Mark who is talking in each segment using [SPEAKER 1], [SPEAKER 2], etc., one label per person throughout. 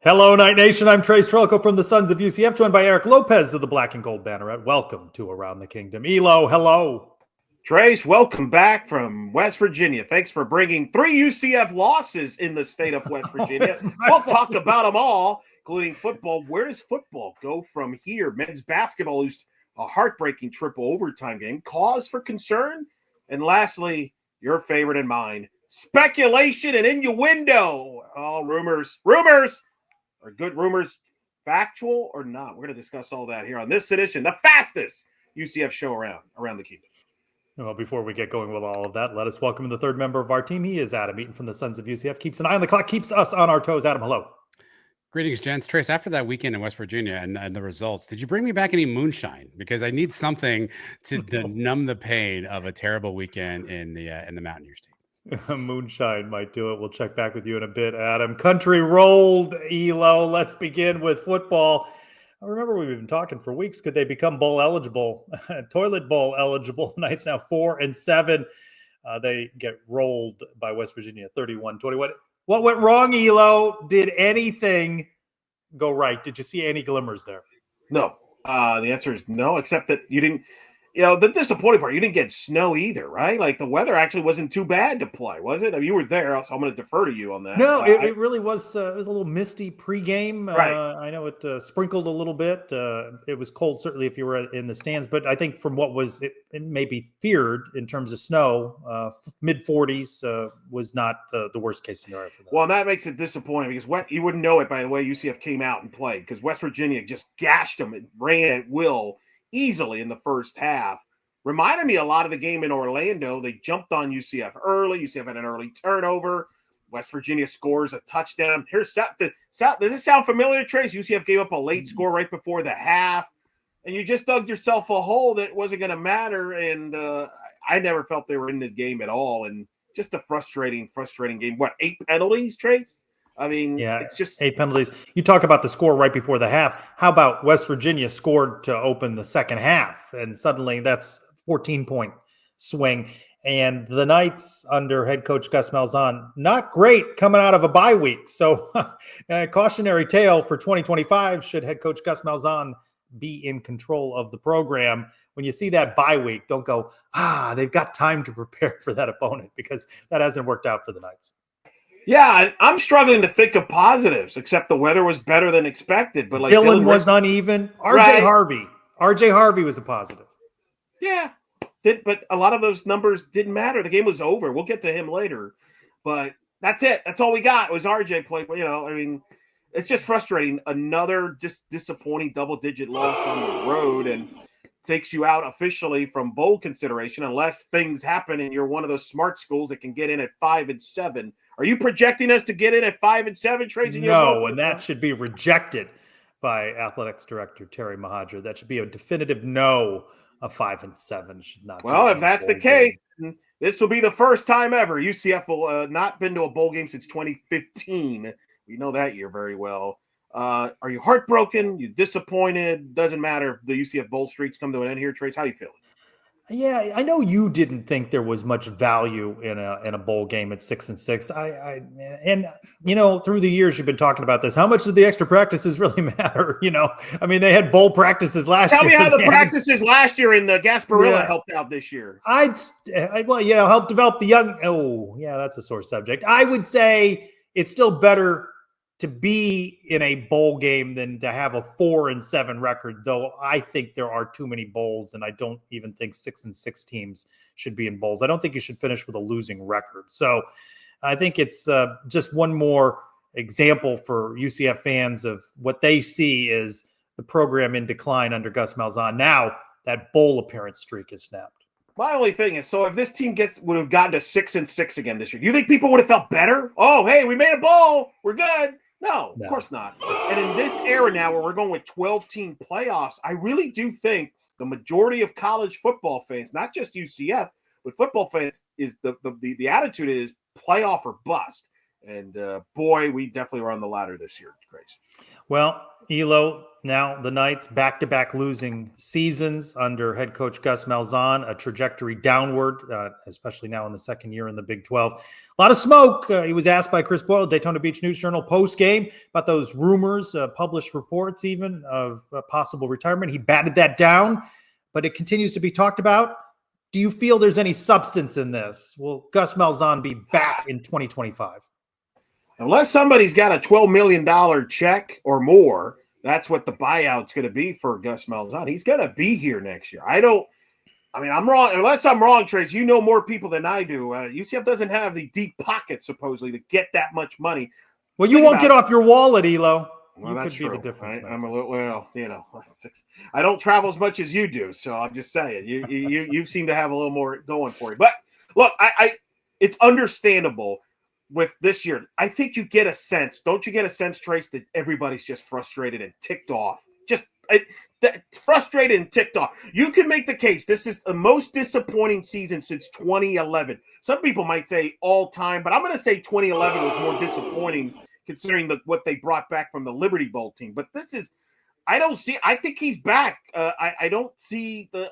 [SPEAKER 1] Hello, Night Nation. I'm Trylko from the Sons of UCF, joined by Eric Lopez of the Black and Gold Banneret. Welcome to Around the Kingdom. Elo, hello.
[SPEAKER 2] Trace, welcome back from West Virginia. Thanks for bringing 3 UCF losses in the state of West Virginia. We'll talk about them all, including football. Where does football go from here? Men's basketball lose a heartbreaking triple overtime game. Cause for concern? And lastly, your favorite and mine, speculation and innuendo. Oh, rumors. Are good rumors factual or not? We're going to discuss all that here on this edition, the fastest UCF show around the kingdom.
[SPEAKER 1] Well, before we get going with all of that, let us welcome the third member of our team. He is Adam Eaton from the Sons of UCF. Keeps an eye on the clock, keeps us on our toes. Adam, hello.
[SPEAKER 3] Greetings, gents. Trace, after that weekend in West Virginia and the results, did you bring me back any moonshine? Because I need something to numb the pain of a terrible weekend in the Mountaineers team.
[SPEAKER 1] Moonshine might do it. We'll check back with you in a bit, Adam. Country rolled, Elo. Let's begin with football. I remember we've been talking for weeks. Could they become bowl eligible? Toilet bowl eligible. Knights now 4-7. They get rolled by West Virginia 31-21. What went wrong, Elo? Did anything go right? Did you see any glimmers there?
[SPEAKER 2] No. The answer is no, except that you didn't. The disappointing part, you didn't get snow either, right? Like the weather actually wasn't too bad to play, was it? I mean, you were there, so I'm going to defer to you on that.
[SPEAKER 1] No, it really was. It was a little misty pregame.
[SPEAKER 2] Right.
[SPEAKER 1] I know it sprinkled a little bit. It was cold, certainly, if you were in the stands. But I think from what was it maybe feared in terms of snow, mid-40s was not the worst case scenario for them.
[SPEAKER 2] Well, that makes it disappointing because you wouldn't know it by the way UCF came out and played because West Virginia just gashed them and ran at will easily in the first half. Reminded me a lot of the game in Orlando. They jumped on UCF early. UCF had an early turnover. West Virginia scores a touchdown. Does this sound familiar, Trace? UCF gave up a late score right before the half, and you just dug yourself a hole that wasn't going to matter. And I never felt they were in the game at all. And just a frustrating game. What, 8 penalties, Trace? I mean,
[SPEAKER 1] yeah,
[SPEAKER 2] it's just
[SPEAKER 1] 8 penalties. You talk about the score right before the half. How about West Virginia scored to open the second half, and suddenly that's 14-point swing. And the Knights under head coach Gus Malzahn, not great coming out of a bye week. So cautionary tale for 2025 should head coach Gus Malzahn be in control of the program. When you see that bye week, don't go, they've got time to prepare for that opponent, because that hasn't worked out for the Knights.
[SPEAKER 2] Yeah, I'm struggling to think of positives, except the weather was better than expected. But like
[SPEAKER 1] Dylan was uneven. RJ Harvey was a positive.
[SPEAKER 2] Yeah, but a lot of those numbers didn't matter. The game was over. We'll get to him later. But that's it. That's all we got. It was RJ play. I mean, it's just frustrating. Another just disappointing double-digit loss on the road and takes you out officially from bowl consideration unless things happen and you're one of those smart schools that can get in at 5-7. Are you projecting us to get in at 5-7, Trace?
[SPEAKER 1] No, and that should be rejected by athletics director Terry Mahadra. That should be a definitive no. A 5-7 should not.
[SPEAKER 2] Well, if that's the case, this will be the first time ever UCF will not been to a bowl game since 2015. We know that year very well. Are you heartbroken? You disappointed? Doesn't matter if the UCF bowl streaks come to an end here, Trace. How you feeling?
[SPEAKER 1] Yeah, I know you didn't think there was much value in a bowl game at 6-6. And through the years you've been talking about this. How much did the extra practices really matter? I mean, they had bowl practices last year.
[SPEAKER 2] Tell me how the practices last year in the Gasparilla helped out this year.
[SPEAKER 1] Help develop the young. Oh, yeah, that's a sore subject. I would say it's still better to be in a bowl game than to have a 4-7 record, though I think there are too many bowls, and I don't even think 6-6 teams should be in bowls. I don't think you should finish with a losing record. So I think it's just one more example for UCF fans of what they see is the program in decline under Gus Malzahn. Now that bowl appearance streak is snapped.
[SPEAKER 2] My only thing is, so if this team would have gotten to 6-6 again this year, do you think people would have felt better? Oh, hey, we made a bowl. We're good. No, of course not. And in this era now where we're going with 12-team playoffs, I really do think the majority of college football fans, not just UCF, but football fans, is the attitude is playoff or bust. And boy, we definitely were on the ladder this year, Grace.
[SPEAKER 1] Well, Elo, now the Knights back-to-back losing seasons under head coach Gus Malzahn, a trajectory downward, especially now in the second year in the Big 12. A lot of smoke. He was asked by Chris Boyle, Daytona Beach News Journal, post-game about those rumors, published reports even of possible retirement. He batted that down, but it continues to be talked about. Do you feel there's any substance in this? Will Gus Malzahn be back in 2025?
[SPEAKER 2] Unless somebody's got a $12 million check or more, that's what the buyout's going to be for Gus Malzahn. He's going to be here next year. I'm wrong. Unless I'm wrong, Trace, you know more people than I do. UCF doesn't have the deep pockets, supposedly, to get that much money.
[SPEAKER 1] Well, you won't get off your wallet, Elo.
[SPEAKER 2] Well,
[SPEAKER 1] you
[SPEAKER 2] that's
[SPEAKER 1] could be
[SPEAKER 2] true.
[SPEAKER 1] the difference.
[SPEAKER 2] I'm a little, I don't travel as much as you do, so I'm just saying you seem to have a little more going for you. But look, it's understandable with this year. I think you get a sense, don't you get a sense, Trace, that everybody's just frustrated and ticked off? Frustrated and ticked off. You can make the case this is the most disappointing season since 2011. Some people might say all time, but I'm going to say 2011 was more disappointing considering what they brought back from the Liberty Bowl team. But this is, I think he's back. I don't see the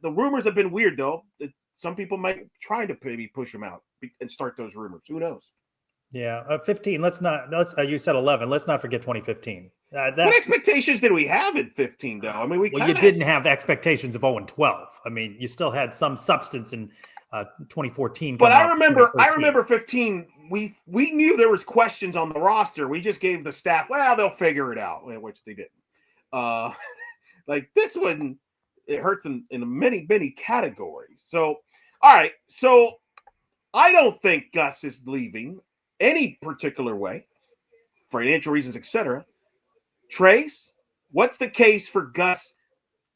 [SPEAKER 2] rumors have been weird though. Some people might try to maybe push him out and start those rumors. Who knows?
[SPEAKER 1] Yeah, 15. You said 11. Let's not forget 2015.
[SPEAKER 2] What expectations did we have in 15 though? I mean,
[SPEAKER 1] you didn't have expectations of 0-12. I mean, you still had some substance in 2014.
[SPEAKER 2] But I remember 15. We knew there was questions on the roster. We just gave the staff, well, they'll figure it out, which they didn't. Like this one, it hurts in many, many categories. So, all right. So I don't think Gus is leaving any particular way, financial reasons, etc. Trace, what's the case for Gus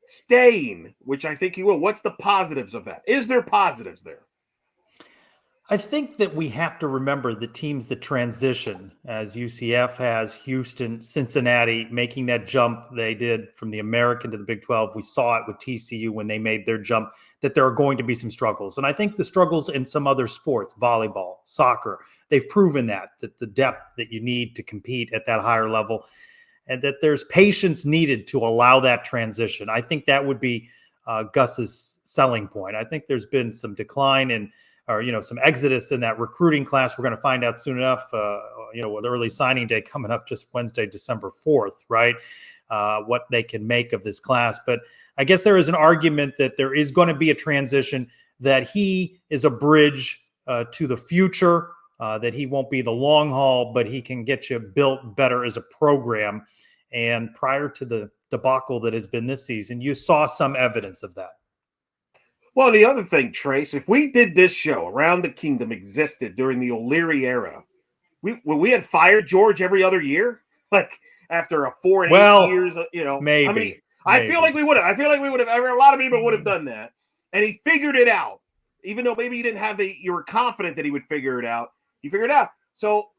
[SPEAKER 2] staying, which I think he will? What's the positives of that? Is there positives there?
[SPEAKER 1] I think that we have to remember the teams that transition, as UCF has, Houston, Cincinnati, making that jump they did from the American to the Big 12. We saw it with TCU when they made their jump, that there are going to be some struggles. And I think the struggles in some other sports, volleyball, soccer, they've proven that the depth that you need to compete at that higher level, and that there's patience needed to allow that transition. I think that would be Gus's selling point. I think there's been some decline in, some exodus in that recruiting class. We're going to find out soon enough, with early signing day coming up just Wednesday, December 4th, right? What they can make of this class. But I guess there is an argument that there is going to be a transition, that he is a bridge to the future, that he won't be the long haul, but he can get you built better as a program. And prior to the debacle that has been this season, you saw some evidence of that.
[SPEAKER 2] Well, the other thing, Trace, if we did this show, Around the Kingdom existed during the O'Leary era, we had fired George every other year, like after a 4 and 8 years,
[SPEAKER 1] maybe.
[SPEAKER 2] I mean, I feel like we would have. I feel like we would have. A lot of people would have done that, and he figured it out. Even though maybe you didn't have you were confident that he would figure it out. He figured it out. So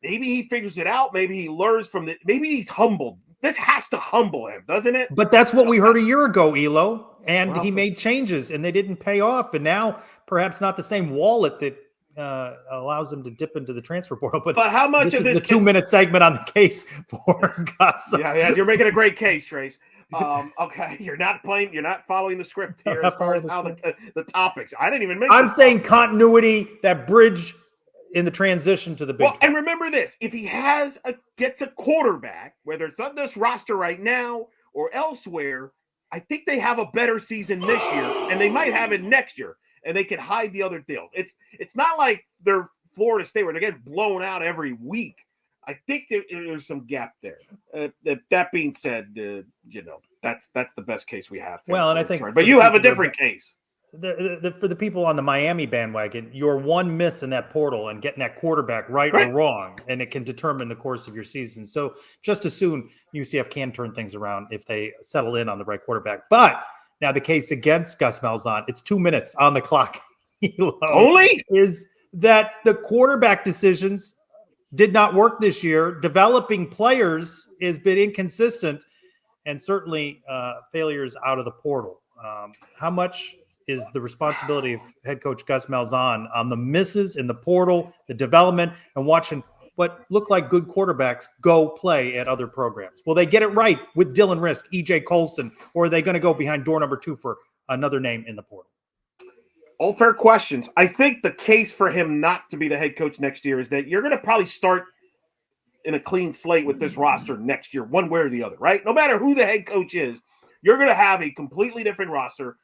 [SPEAKER 2] maybe he figures it out. Maybe he learns from it. Maybe he's humbled. This has to humble him, doesn't it?
[SPEAKER 1] But that's what we heard a year ago, Elo. And he made changes, and they didn't pay off. And now, perhaps not the same wallet that allows him to dip into the transfer portal. But
[SPEAKER 2] how much
[SPEAKER 1] of this is the 2-minute segment on the case for Gus?
[SPEAKER 2] Yeah, you're making a great case, Trace. Okay, you're not following the script here as far as how the topics. I didn't even make.
[SPEAKER 1] I'm saying continuity, that bridge in the transition to the Big 12.
[SPEAKER 2] And remember this: if he gets a quarterback, whether it's on this roster right now or elsewhere, I think they have a better season this year, and they might have it next year, and they can hide the other deals. It's not like they're Florida State where they're getting blown out every week. I think there's some gap there. That being said, that's the best case we have.
[SPEAKER 1] Well, and I think,
[SPEAKER 2] but you have a different case.
[SPEAKER 1] For the people on the Miami bandwagon, you're one miss in that portal and getting that quarterback right or wrong, and it can determine the course of your season. So just as soon UCF can turn things around if they settle in on the right quarterback. But now the case against Gus Malzahn, it's 2 minutes on the clock.
[SPEAKER 2] Only
[SPEAKER 1] is that the quarterback decisions did not work this year. Developing players has been inconsistent, and certainly failures out of the portal. How much is the responsibility of head coach Gus Malzahn on the misses in the portal, the development, and watching but look like good quarterbacks go play at other programs. Will they get it right with Dylan Risk, EJ Colson, or are they going to go behind door number 2 for another name in the portal?
[SPEAKER 2] All fair questions. I think the case for him not to be the head coach next year is that you're going to probably start in a clean slate with this roster next year, one way or the other, right? No matter who the head coach is, you're going to have a completely different roster.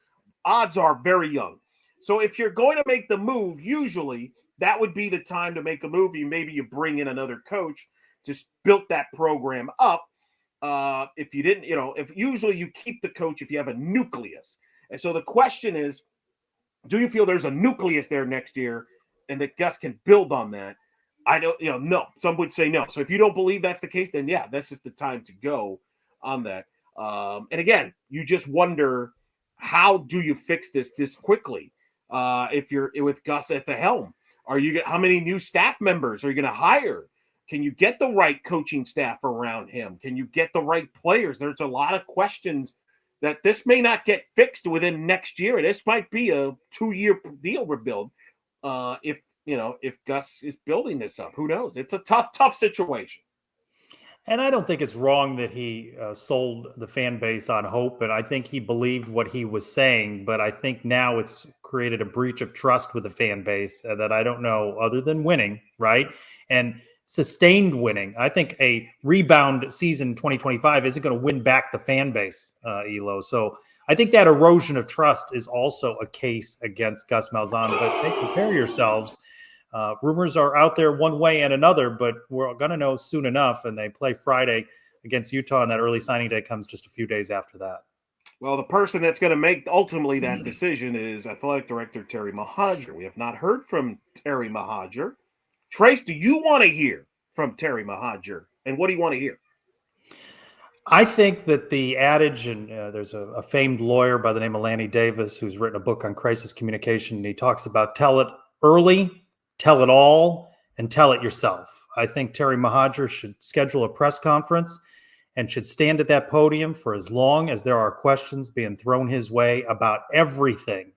[SPEAKER 2] Odds are very young. So if you're going to make the move, usually that would be the time to make a move. Maybe you bring in another coach to build that program up. If you didn't, if usually you keep the coach if you have a nucleus. And so the question is, do you feel there's a nucleus there next year and that Gus can build on that? I don't, no. Some would say no. So if you don't believe that's the case, then yeah, this is the time to go on that. And again, you just wonder, how do you fix this quickly? If you're with Gus at the helm, how many new staff members are you going to hire? Can you get the right coaching staff around him? Can you get the right players? There's a lot of questions that this may not get fixed within next year. This might be a 2-year deal rebuild. If Gus is building this up, who knows? It's a tough situation.
[SPEAKER 1] And I don't think it's wrong that he sold the fan base on hope. And I think he believed what he was saying. But I think now it's created a breach of trust with the fan base that I don't know, other than winning, right? And sustained winning. I think a rebound season 2025 isn't going to win back the fan base, Elo. So I think that erosion of trust is also a case against Gus Malzahn. But hey, prepare yourselves. Rumors are out there one way and another, but we're going to know soon enough. And they play Friday against Utah, and that early signing day comes just a few days after that.
[SPEAKER 2] Well, the person that's going to make ultimately that decision is Athletic Director Terry Mohajir. We have not heard from Terry Mohajir. Trace, do you want to hear from Terry Mohajir? And what do you want to hear?
[SPEAKER 1] I think that the adage, and there's a famed lawyer by the name of Lanny Davis who's written a book on crisis communication, and he talks about tell it early, tell it all, and tell it yourself. I think Terry Mohajir should schedule a press conference and should stand at that podium for as long as there are questions being thrown his way about everything.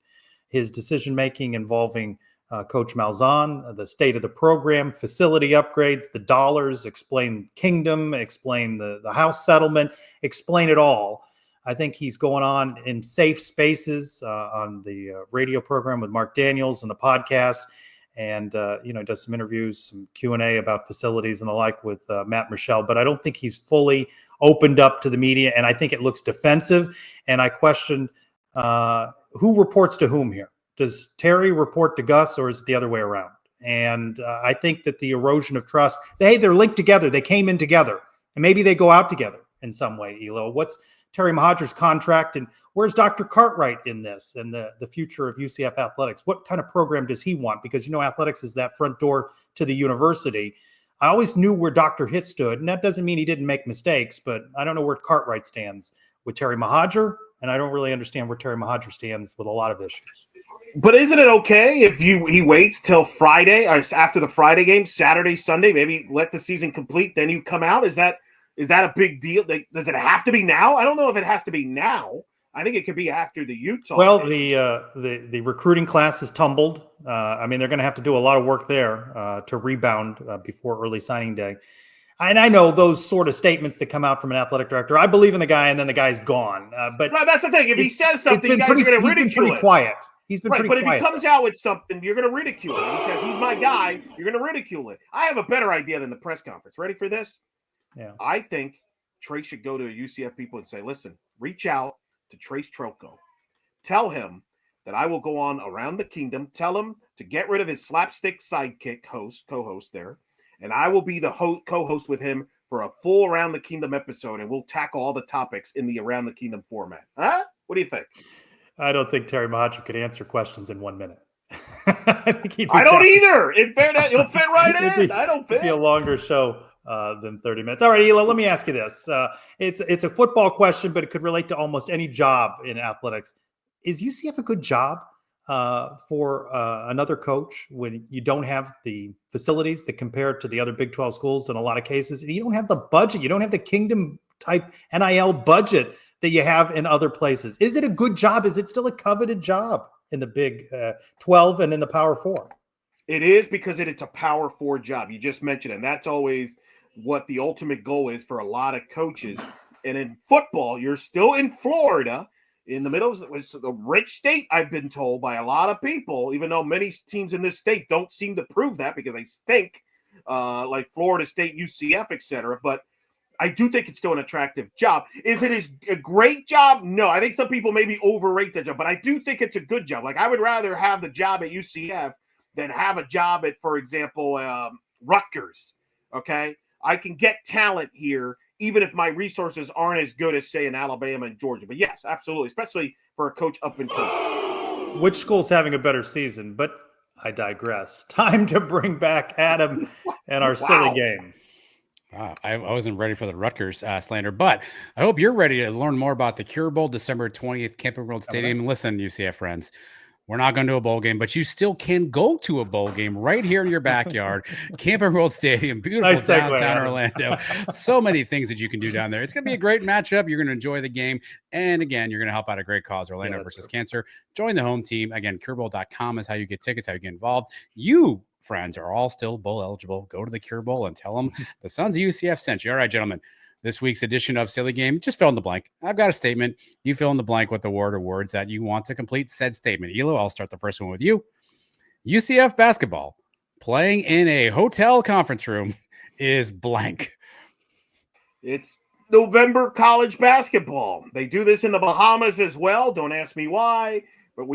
[SPEAKER 1] His decision-making involving Coach Malzahn, the state of the program, facility upgrades, the dollars, explain Kingdom, explain the House settlement, explain it all. I think he's going on in safe spaces on the radio program with Mark Daniels and the podcast. And, does some interviews, some Q&A about facilities and the like with Matt Michelle. But I don't think he's fully opened up to the media. And I think it looks defensive. And I question who reports to whom here. Does Terry report to Gus, or is it the other way around? And I think that the erosion of trust, they're linked together. They came in together. And maybe they go out together in some way, Elo. What's Terry Mohajir's contract, and where's Dr. Cartwright in this and the future of UCF athletics? What kind of program does he want? Because, athletics is that front door to the university. I always knew where Dr. Hitt stood, and that doesn't mean he didn't make mistakes, but I don't know where Cartwright stands with Terry Mohajir, and I don't really understand where Terry Mohajir stands with a lot of issues.
[SPEAKER 2] But isn't it okay if he waits till Friday, or after the Friday game, Saturday, Sunday, maybe let the season complete, then you come out? Is that a big deal? Does it have to be now? I don't know if it has to be now. I think it could be after the Utah.
[SPEAKER 1] Well, the recruiting class has tumbled. They're going to have to do a lot of work there to rebound before early signing day. And I know those sort of statements that come out from an athletic director. I believe in the guy, and then the guy's gone. But
[SPEAKER 2] no, that's the thing. If he says something, you guys are going to ridicule it.
[SPEAKER 1] He's been pretty quiet. He's been pretty quiet.
[SPEAKER 2] But if he comes out with something, you're going to ridicule it. He says, he's my guy. You're going to ridicule it. I have a better idea than the press conference. Ready for this?
[SPEAKER 1] Yeah.
[SPEAKER 2] I think Trace should go to UCF people and say, listen, reach out to Trace Trylko. Tell him that I will go on around the kingdom. Tell him to get rid of his slapstick sidekick co-host there. And I will be the co-host with him for a full Around the Kingdom episode. And we'll tackle all the topics in the Around the Kingdom format. Huh? What do you think?
[SPEAKER 1] I don't think Terry Mohajir could answer questions in 1 minute.
[SPEAKER 2] I don't either. In fairness, it'll fit right in. I don't fit.
[SPEAKER 1] It'd be a longer show than 30 minutes. All right, Elo, let me ask you this. It's a football question, but it could relate to almost any job in athletics. Is UCF a good job for another coach when you don't have the facilities that compare to the other Big 12 schools in a lot of cases? And you don't have the budget. You don't have the Kingdom-type NIL budget that you have in other places. Is it a good job? Is it still a coveted job in the Big 12 and in the Power 4?
[SPEAKER 2] It is because it's a power 4 job. You just mentioned it. And that's always what the ultimate goal is for a lot of coaches. And in football, you're still in Florida, in the middle of a rich state, I've been told by a lot of people, even though many teams in this state don't seem to prove that because they stink, like Florida State, UCF, etc. But I do think it's still an attractive job. Is it a great job? No, I think some people maybe overrate the job, but I do think it's a good job. Like I would rather have the job at UCF than have a job at, for example, Rutgers. Okay, I can get talent here, even if my resources aren't as good as, say, in Alabama and Georgia. But yes, absolutely, especially for a coach up and coming.
[SPEAKER 1] Which school's having a better season? But I digress. Time to bring back Adam and our silly game.
[SPEAKER 3] I wasn't ready for the Rutgers slander, but I hope you're ready to learn more about the Cure Bowl, December 20th, Camping World Stadium. Listen, UCF friends, we're not going to a bowl game, but you still can go to a bowl game right here in your backyard. Camping World Stadium, beautiful
[SPEAKER 1] Nice segue,
[SPEAKER 3] downtown
[SPEAKER 1] Adam.
[SPEAKER 3] Orlando. So many things that you can do down there. It's going to be a great matchup. You're going to enjoy the game. And again, you're going to help out a great cause, Orlando versus Cancer. Join the home team. Again, curebowl.com is how you get tickets, how you get involved. You friends are all still bowl eligible. Go to the Cure Bowl and tell them the Sons of UCF sent you. All right, gentlemen. This week's edition of Silly Game, just fill in the blank. I've got a statement. You fill in the blank with the word or words that you want to complete said statement. Elo, I'll start the first one with you. UCF basketball playing in a hotel conference room is blank.
[SPEAKER 2] It's November college basketball. They do this in the Bahamas as well. Don't ask me why, but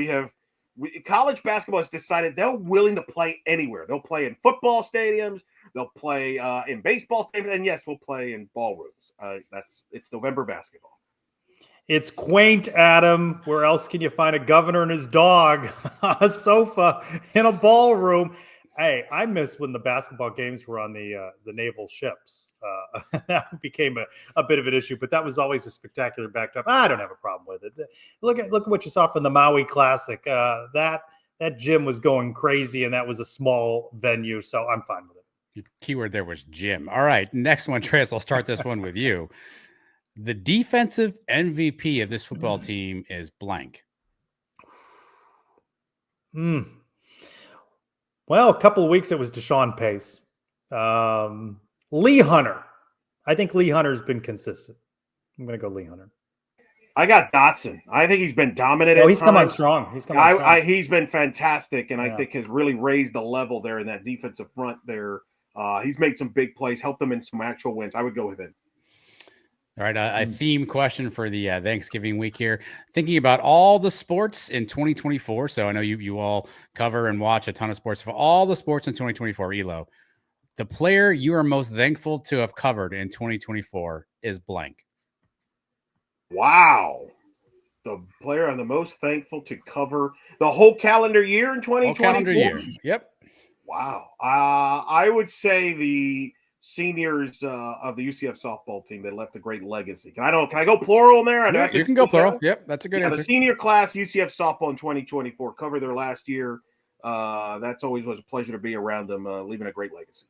[SPEAKER 2] college basketball has decided they're willing to play anywhere. They'll play in football stadiums. They'll play in baseball stadiums. And yes, we'll play in ballrooms. It's November basketball.
[SPEAKER 1] It's quaint, Adam. Where else can you find a governor and his dog on a sofa in a ballroom? Hey, I miss when the basketball games were on the naval ships. That became a bit of an issue, but that was always a spectacular backdrop. I don't have a problem with it. Look at what you saw from the Maui Classic. That gym was going crazy, and that was a small venue, so I'm fine with it.
[SPEAKER 3] The keyword there was gym. All right, next one, Trace. I'll start this one with you. The defensive MVP of this football team is blank.
[SPEAKER 1] Well, a couple of weeks it was Deshaun Pace. Lee Hunter. I think Lee Hunter's been consistent. I'm going to go Lee Hunter.
[SPEAKER 2] I got Dotson. I think he's been dominant.
[SPEAKER 1] He's come on strong.
[SPEAKER 2] He's been fantastic, and I think has really raised the level there in that defensive front there. He's made some big plays, helped them in some actual wins. I would go with him.
[SPEAKER 3] All right, a theme question for the Thanksgiving week here. Thinking about all the sports in 2024. So I know you all cover and watch a ton of sports. For all the sports in 2024, Elo, the player you are most thankful to have covered in 2024 is blank.
[SPEAKER 2] Wow. The player I'm the most thankful to cover the whole calendar year in 2024?
[SPEAKER 3] Whole calendar year, yep.
[SPEAKER 2] Wow. I would say the seniors of the UCF softball team that left a great legacy. Can I go plural in there?
[SPEAKER 3] Yeah, you can go plural. Yep, that's a good answer.
[SPEAKER 2] The senior class UCF softball in 2024 covered their last year. That's always was a pleasure to be around them, leaving a great legacy.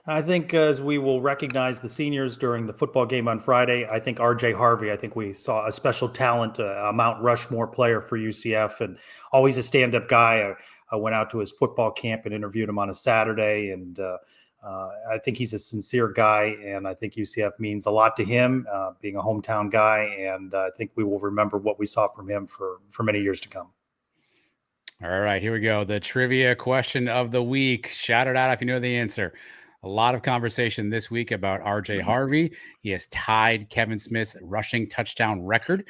[SPEAKER 1] I think as we will recognize the seniors during the football game on Friday, I think RJ Harvey, I think we saw a special talent, a Mount Rushmore player for UCF and always a stand-up guy. I went out to his football camp and interviewed him on a Saturday, and I think he's a sincere guy, and I think UCF means a lot to him, being a hometown guy, and I think we will remember what we saw from him for many years to come.
[SPEAKER 3] All right, here we go. The trivia question of the week. Shout it out if you know the answer. A lot of conversation this week about RJ Harvey. He has tied Kevin Smith's rushing touchdown record.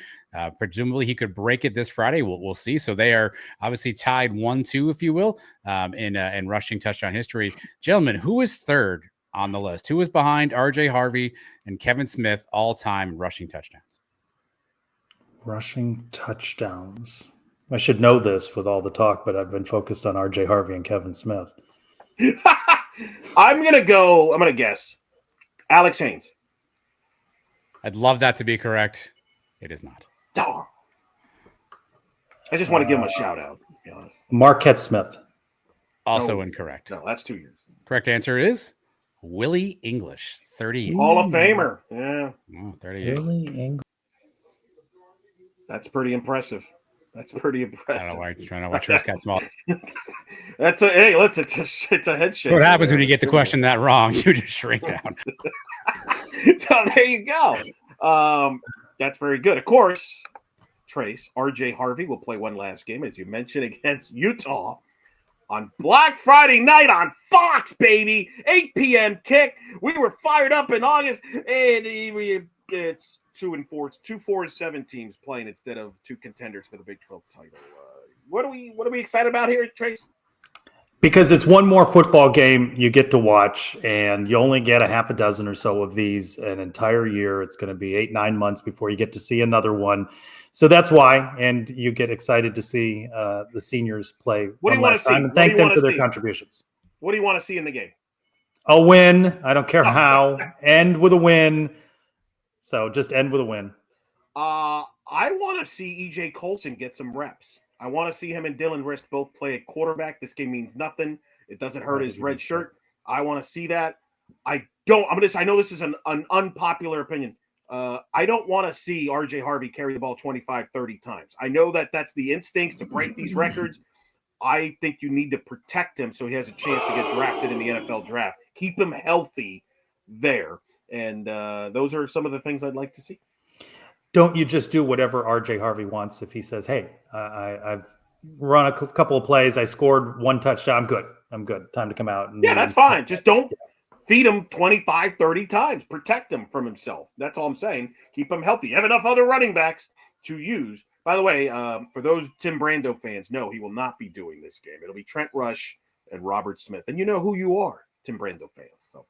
[SPEAKER 3] Presumably he could break it this Friday. We'll see. So they are obviously tied 1-2, if you will, in rushing touchdown history. Gentlemen, who is third on the list? Who is behind RJ Harvey and Kevin Smith all-time rushing touchdowns?
[SPEAKER 1] Rushing touchdowns. I should know this with all the talk, but I've been focused on RJ Harvey and Kevin Smith.
[SPEAKER 2] I'm going to guess Alex Haynes.
[SPEAKER 3] I'd love that to be correct. It is not.
[SPEAKER 2] Darn. I just want to give him a shout out.
[SPEAKER 1] Marquette Smith.
[SPEAKER 3] Also incorrect.
[SPEAKER 2] No, that's 2 years.
[SPEAKER 3] Correct answer is Willie English, 38.
[SPEAKER 2] Hall of Famer. Yeah.
[SPEAKER 3] 38.
[SPEAKER 1] Willie English.
[SPEAKER 2] That's pretty impressive.
[SPEAKER 3] I don't know why Trace got small.
[SPEAKER 2] That's a hey. It's a head shake.
[SPEAKER 3] What happens when you get the question that wrong? You just shrink down.
[SPEAKER 2] So there you go. That's very good. Of course, Trace, RJ Harvey will play one last game, as you mentioned, against Utah on Black Friday night on Fox, baby. 8 p.m. kick. We were fired up in August, and it's 2 4-7 teams playing instead of 2 contenders for the Big 12 title. What are we excited about here, Trace?
[SPEAKER 1] Because it's one more football game you get to watch, and you only get a half a dozen or so of these an entire year. It's going to be 8-9 months before you get to see another one. So that's why, and you get excited to see the seniors play one last time and thank them for their contributions.
[SPEAKER 2] What do you want to see in the game?
[SPEAKER 1] A win. I don't care how. End with a win. So just end with a win.
[SPEAKER 2] I want to see E.J. Colson get some reps. I want to see him and Dylan Risk both play at quarterback. This game means nothing. It doesn't hurt his red shirt. I want to see that. I know this is an unpopular opinion. I don't want to see RJ Harvey carry the ball 25, 30 times. I know that that's the instincts to break these records. I think you need to protect him so he has a chance to get drafted in the NFL draft. Keep him healthy there. And those are some of the things I'd like to see.
[SPEAKER 1] Don't you just do whatever RJ Harvey wants if he says, hey, I've run a couple of plays. I scored 1 touchdown. I'm good. Time to come out.
[SPEAKER 2] Yeah, that's fine. Just don't feed him 25, 30 times. Protect him from himself. That's all I'm saying. Keep him healthy. You have enough other running backs to use. By the way, for those Tim Brando fans, no, he will not be doing this game. It'll be Trent Rush and Robert Smith. And you know who you are, Tim Brando fans. So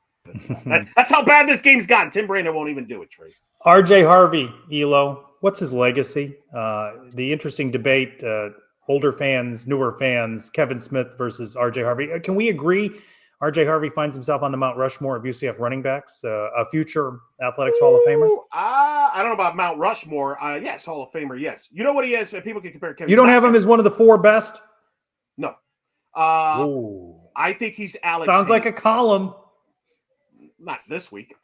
[SPEAKER 2] that's how bad this game's gotten. Tim Brando won't even do it, Trace.
[SPEAKER 1] RJ Harvey, Elo, what's his legacy? The interesting debate, older fans, newer fans, Kevin Smith versus RJ Harvey. Can we agree RJ Harvey finds himself on the Mount Rushmore of UCF running backs, a future Athletics Hall of Famer?
[SPEAKER 2] I don't know about Mount Rushmore. Yes, Hall of Famer, yes. You know what he is? People can compare Kevin.
[SPEAKER 1] You don't have him as one of the 4 best?
[SPEAKER 2] No. I think he's Alex.
[SPEAKER 1] Sounds like a column.
[SPEAKER 2] Not this week.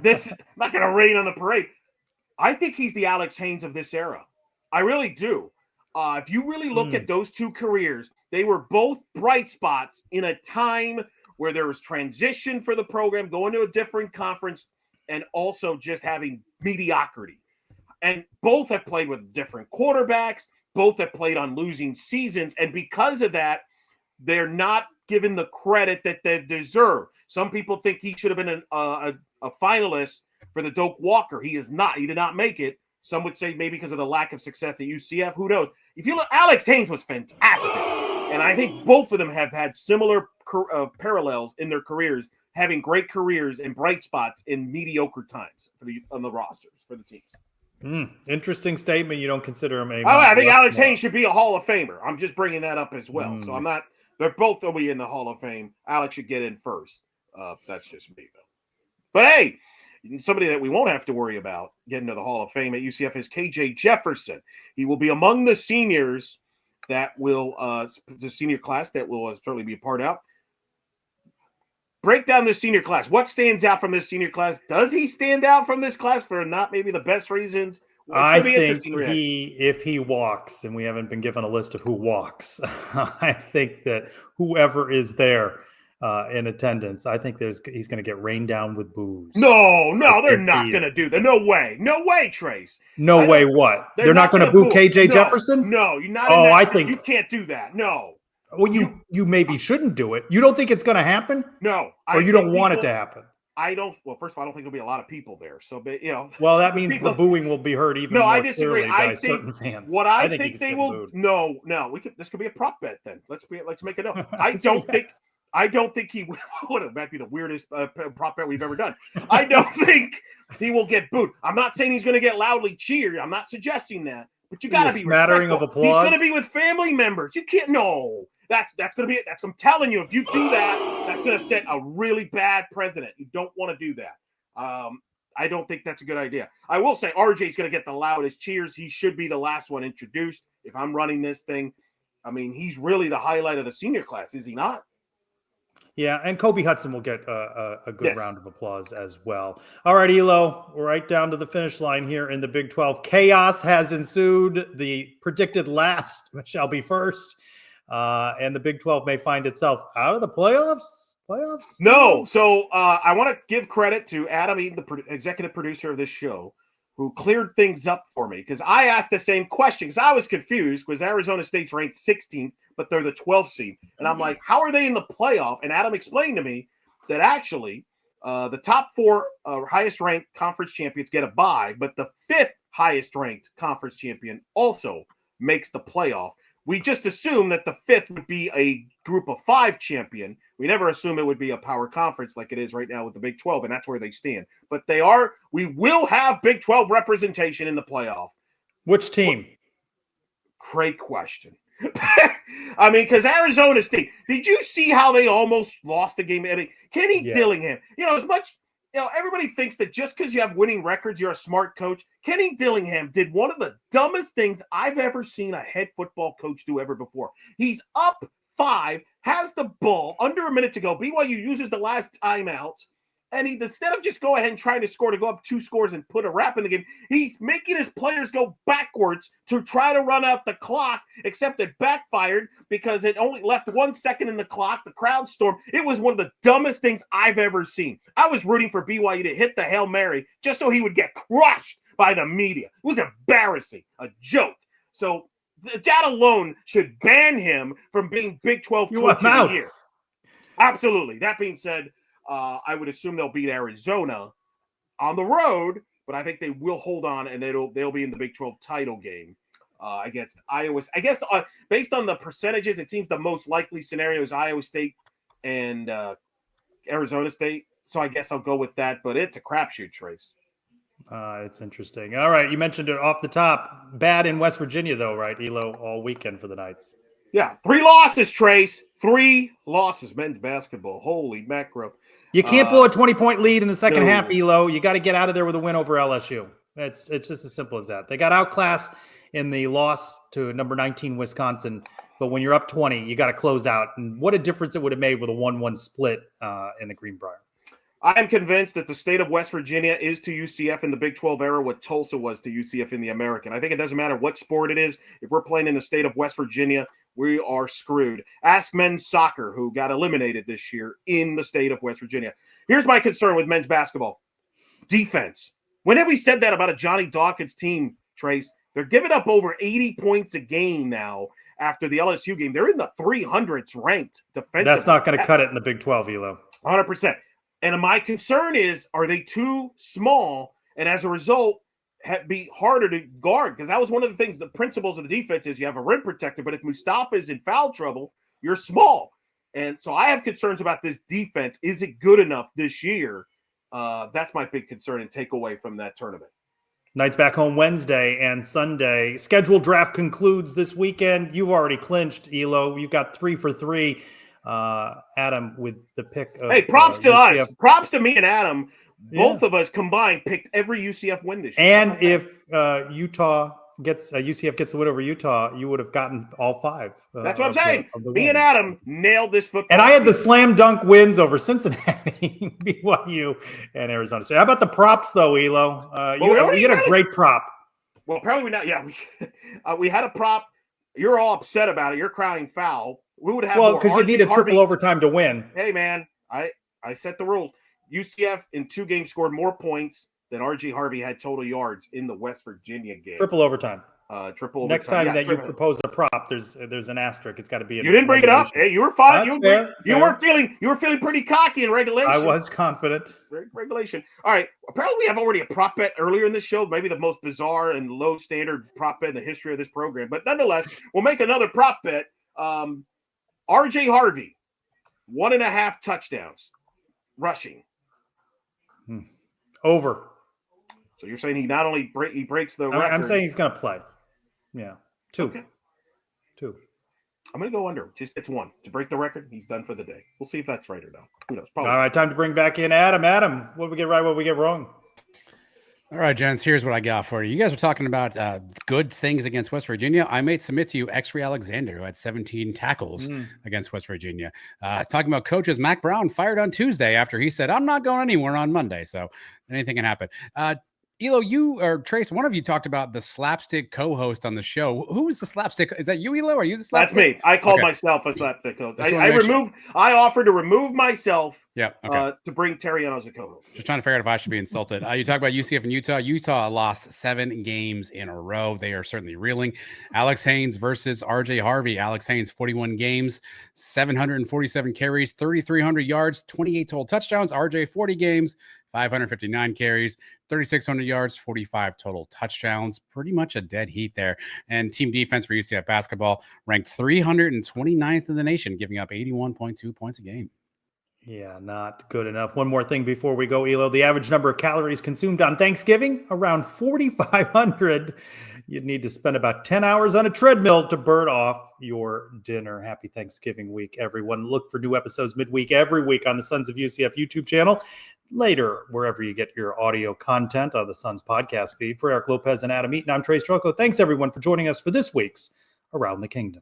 [SPEAKER 2] This not going to rain on the parade. I think he's the Alex Haynes of this era. I really do. If you really look at those 2 careers, they were both bright spots in a time where there was transition for the program, going to a different conference, and also just having mediocrity. And both have played with different quarterbacks. Both have played on losing seasons. And because of that, they're not given the credit that they deserve. Some people think he should have been a finalist for the Doak Walker. He is not. He did not make it. Some would say maybe because of the lack of success at UCF. Who knows? If you look, Alex Haynes was fantastic. And I think both of them have had similar parallels in their careers, having great careers and bright spots in mediocre times on the rosters for the teams.
[SPEAKER 1] Interesting statement. You don't consider him
[SPEAKER 2] I think Alex Haynes should be a Hall of Famer. I'm just bringing that up as well. So I'm not. They're both will be in the Hall of Fame. Alex should get in first. That's just me, though. But hey, somebody that we won't have to worry about getting to the Hall of Fame at UCF is KJ Jefferson. He will be among the seniors that will, the senior class that will certainly be a part of. Break down this senior class. What stands out from this senior class? Does he stand out from this class for not maybe the best reasons?
[SPEAKER 1] I think if he walks, and we haven't been given a list of who walks, I think that whoever is there in attendance, I think he's going to get rained down with booze.
[SPEAKER 2] No, they're not going to do that. No way, Trace.
[SPEAKER 1] No way. What? They're not going to boo KJ Jefferson?
[SPEAKER 2] No, you're not.
[SPEAKER 1] I think
[SPEAKER 2] you can't do that. No.
[SPEAKER 1] Well, you maybe shouldn't do it. You don't think it's going to happen?
[SPEAKER 2] No,
[SPEAKER 1] or you don't want it to happen?
[SPEAKER 2] I don't. Well, first of all, I don't think there'll be a lot of people there. So,
[SPEAKER 1] well, that means the booing will be heard even. No,
[SPEAKER 2] I disagree.
[SPEAKER 1] By certain fans.
[SPEAKER 2] What I think they will. No. This could be a prop bet then. Let's make it up. I don't think he would. It might be the weirdest prop bet we've ever done. I don't think he will get booed. I'm not saying he's going to get loudly cheered. I'm not suggesting that. But you got to be
[SPEAKER 1] smattering of applause.
[SPEAKER 2] He's going to be with family members. You can't. No. That's going to be. I'm telling you, if you do that, that's going to set a really bad precedent. You don't want to do that. I don't think that's a good idea. I will say RJ's going to get the loudest cheers. He should be the last one introduced. If I'm running this thing, I mean, he's really the highlight of the senior class, is he not?
[SPEAKER 1] Yeah, and Kobe Hudson will get a good round of applause as well. All right, Elo, we're right down to the finish line here in the Big 12. Chaos has ensued. The predicted last shall be first. and the Big 12 may find itself out of the playoffs.
[SPEAKER 2] No. So I want to give credit to Adam Eaton, the executive producer of this show, who cleared things up for me, because I asked the same question because I was confused because Arizona State's ranked 16th, but they're the 12th seed. And I'm like, how are they in the playoff? And Adam explained to me that actually the top 4 highest ranked conference champions get a bye, but the 5th highest ranked conference champion also makes the playoff. We just assume that the 5th would be a group of 5 champion. We never assume it would be a power conference like it is right now with the Big 12, and that's where they stand. But we will have Big 12 representation in the playoff.
[SPEAKER 1] Which team?
[SPEAKER 2] Great question. I mean, because Arizona State, did you see how they almost lost the game? Kenny Dillingham, as much, everybody thinks that just because you have winning records, you're a smart coach. Kenny Dillingham did one of the dumbest things I've ever seen a head football coach do ever before. He's up 5, has the ball, under a minute to go. BYU uses the last timeout, and he, instead of just go ahead and trying to score to go up 2 scores and put a wrap in the game, he's making his players go backwards to try to run out the clock, except it backfired because it only left 1 second in the clock. The crowd stormed. It was one of the dumbest things I've ever seen. I was rooting for BYU to hit the Hail Mary just so he would get crushed by the media. It was embarrassing, a joke. So that alone should ban him from being Big 12 Coach of the Year. Absolutely. That being said, I would assume they'll beat Arizona on the road, but I think they will hold on, and they'll be in the Big 12 title game against Iowa. I guess based on the percentages, it seems the most likely scenario is Iowa State and Arizona State. So I guess I'll go with that, but it's a crapshoot, Trace.
[SPEAKER 1] It's interesting. All right, you mentioned it off the top. Bad in West Virginia, though, right, Elo, all weekend for the Knights.
[SPEAKER 2] Yeah, 3 losses, Trace. 3 losses, men's basketball. Holy macro.
[SPEAKER 1] You can't blow a 20-point lead in the second half, Elo. You got to get out of there with a win over LSU. It's just as simple as that. They got outclassed in the loss to number 19 Wisconsin, but when you're up 20, you got to close out. And what a difference it would have made with a 1-1 split in the Greenbrier.
[SPEAKER 2] I am convinced that the state of West Virginia is to UCF in the Big 12 era what Tulsa was to UCF in the American. I think it doesn't matter what sport it is. If we're playing in the state of West Virginia, we are screwed. Ask men's soccer, who got eliminated this year in the state of West Virginia. Here's my concern with men's basketball. Defense. When have we said that about a Johnny Dawkins team, Trace? They're giving up over 80 points a game now after the LSU game. They're in the 300s ranked defensively.
[SPEAKER 1] That's not going to cut it in the Big 12, Elo.
[SPEAKER 2] 100%. And my concern is, are they too small? And as a result, be harder to guard? Because that was one of the things, the principles of the defense is you have a rim protector, but if Mustafa is in foul trouble, you're small. And so I have concerns about this defense. Is it good enough this year? That's my big concern and takeaway from that tournament.
[SPEAKER 1] Knights back home Wednesday and Sunday. Scheduled draft concludes this weekend. You've already clinched, Elo. You've got 3 for 3. Adam with the pick of,
[SPEAKER 2] hey, props to
[SPEAKER 1] UCF.
[SPEAKER 2] us. Props to me and Adam. Both of us combined picked every UCF win this year.
[SPEAKER 1] And if UCF gets the win over Utah, you would have gotten all 5.
[SPEAKER 2] That's what I'm saying. Me and Adam nailed this football.
[SPEAKER 1] And I had the slam dunk wins over Cincinnati, BYU, and Arizona State. How about the props, though, Elo? You had a great prop.
[SPEAKER 2] Well, apparently we not. Yeah, we had a prop. You're all upset about it. You're crying foul. We would have
[SPEAKER 1] because you need a triple overtime to win.
[SPEAKER 2] Hey, man, I set the rules. UCF in 2 games scored more points than RJ Harvey had total yards in the West Virginia game.
[SPEAKER 1] Triple overtime.
[SPEAKER 2] Triple overtime.
[SPEAKER 1] Next time that you propose a prop, there's an asterisk. It's got to be.
[SPEAKER 2] You didn't bring it up. Hey, you were fine. You were feeling pretty cocky in regulation.
[SPEAKER 1] I was confident.
[SPEAKER 2] Regulation. All right. Apparently, we have already a prop bet earlier in this show. Maybe the most bizarre and low standard prop bet in the history of this program. But nonetheless, we'll make another prop bet. RJ Harvey, 1.5 touchdowns rushing.
[SPEAKER 1] Over.
[SPEAKER 2] So you're saying he not only breaks the record.
[SPEAKER 1] I'm saying he's going to play. Yeah. 2.
[SPEAKER 2] Okay.
[SPEAKER 1] 2.
[SPEAKER 2] I'm going to go under. Just gets 1 to break the record. He's done for the day. We'll see if that's right or not. Who knows? Probably.
[SPEAKER 1] All right. Time to bring back in Adam. Adam, what did we get right? What did we get wrong?
[SPEAKER 3] All right, gents, here's what I got for you. You guys are talking about good things against West Virginia. I may submit to you X-Ray Alexander, who had 17 tackles against West Virginia. Talking about coaches, Mac Brown fired on Tuesday after he said, I'm not going anywhere on Monday. So anything can happen. Elo, you or Trace, one of you talked about the slapstick co-host on the show. Who is the slapstick? Is that you, Elo? Are you the slapstick?
[SPEAKER 2] That's me. I call myself a slapstick host.
[SPEAKER 3] I
[SPEAKER 2] offer to remove myself.
[SPEAKER 3] Yeah. Okay.
[SPEAKER 2] To bring Terry on as a co-host.
[SPEAKER 3] Just trying to figure out if I should be insulted. You talk about UCF and Utah. Utah lost 7 games in a row. They are certainly reeling. Alex Haynes versus RJ Harvey. Alex Haynes, 41 games, 747 carries, 3,300 yards, 28 total touchdowns. RJ, 40 games, 559 carries, 3,600 yards, 45 total touchdowns. Pretty much a dead heat there. And team defense for UCF basketball ranked 329th in the nation, giving up 81.2 points a game.
[SPEAKER 1] Yeah, not good enough. One more thing before we go, Elo. The average number of calories consumed on Thanksgiving, around 4,500. You'd need to spend about 10 hours on a treadmill to burn off your dinner. Happy Thanksgiving week, everyone. Look for new episodes midweek every week on the Sons of UCF YouTube channel. Later, wherever you get your audio content on the Sons podcast feed. For Eric Lopez and Adam Eaton, I'm Trace Trylko. Thanks, everyone, for joining us for this week's Around the Kingdom.